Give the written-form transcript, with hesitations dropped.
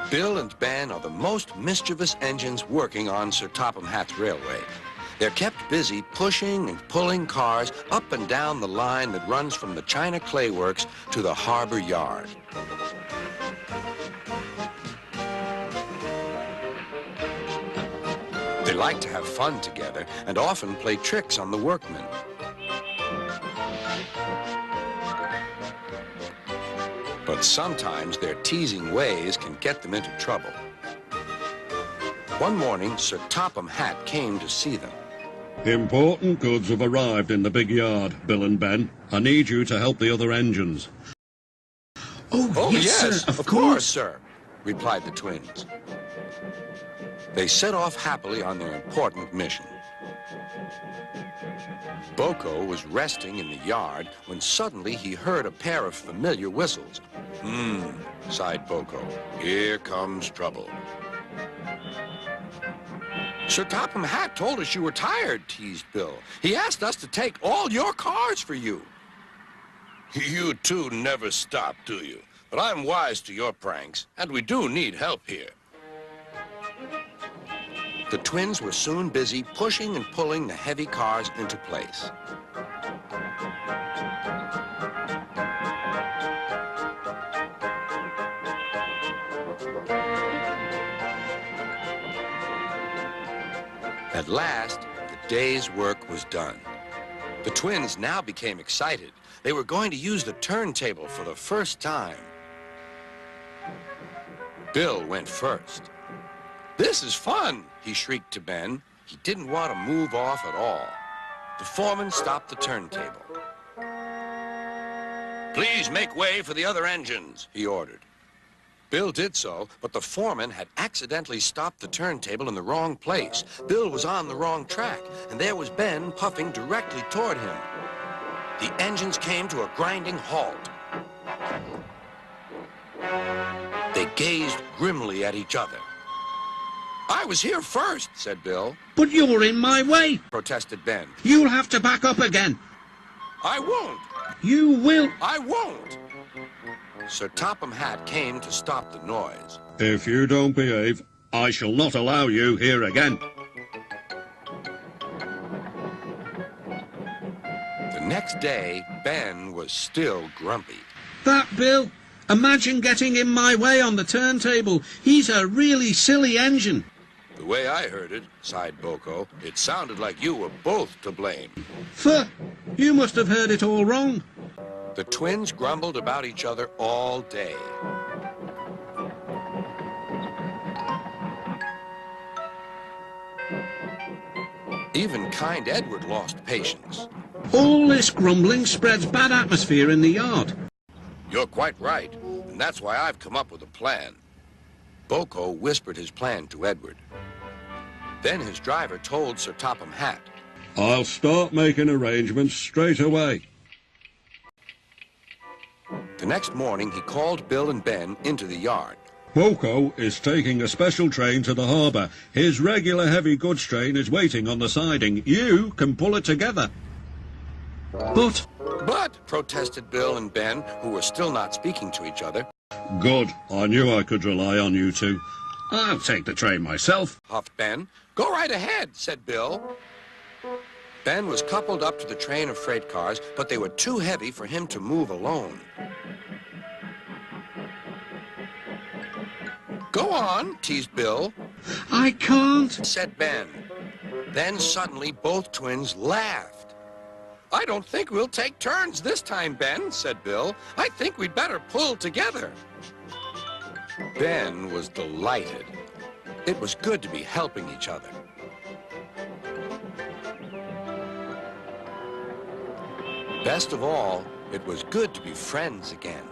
Bill and Ben are the most mischievous engines working on Sir Topham Hatt's railway. They're kept busy pushing and pulling cars up and down the line that runs from the China Clay Works to the harbor yard. They like to have fun together and often play tricks on the workmen. But sometimes their teasing ways can get them into trouble. One morning, Sir Topham Hatt came to see them. Important goods have arrived in the big yard, Bill and Ben. I need you to help the other engines. Oh, yes, sir, of course, sir, replied the twins. They set off happily on their important mission. Boko was resting in the yard when suddenly he heard a pair of familiar whistles. Sighed Boko. Here comes trouble. Sir Topham Hatt told us you were tired, teased Bill. He asked us to take all your cars for you. You two never stop, do you? But I'm wise to your pranks, and we do need help here. The twins were soon busy pushing and pulling the heavy cars into place. At last, the day's work was done. The twins now became excited. They were going to use the turntable for the first time. Bill went first. "This is fun," he shrieked to Ben. He didn't want to move off at all. The foreman stopped the turntable. Please make way for the other engines, he ordered. Bill did so, but the foreman had accidentally stopped the turntable in the wrong place. Bill was on the wrong track, and there was Ben puffing directly toward him. The engines came to a grinding halt. They gazed grimly at each other. "I was here first," said Bill. But you're in my way, protested Ben. You'll have to back up again. "I won't. You will. I won't." Sir Topham Hatt came to stop the noise. If you don't behave, I shall not allow you here again. The next day, Ben was still grumpy. That Bill, imagine getting in my way on the turntable. He's a really silly engine. The way I heard it, sighed Boko, it sounded like you were both to blame. You must have heard it all wrong. The twins grumbled about each other all day. Even kind Edward lost patience. All this grumbling spreads bad atmosphere in the yard. You're quite right, and that's why I've come up with a plan. Boko whispered his plan to Edward. Then his driver told Sir Topham Hatt. I'll start making arrangements straight away. The next morning, he called Bill and Ben into the yard. Boko is taking a special train to the harbour. His regular heavy goods train is waiting on the siding. You can pull it together. But, protested Bill and Ben, who were still not speaking to each other. Good. I knew I could rely on you two. I'll take the train myself, huffed Ben. Go right ahead, said Bill. Ben was coupled up to the train of freight cars, but they were too heavy for him to move alone. Go on, teased Bill. I can't, said Ben. Then suddenly both twins laughed. I don't think we'll take turns this time, Ben, said Bill. I think we'd better pull together. Ben was delighted. It was good to be helping each other. Best of all, it was good to be friends again.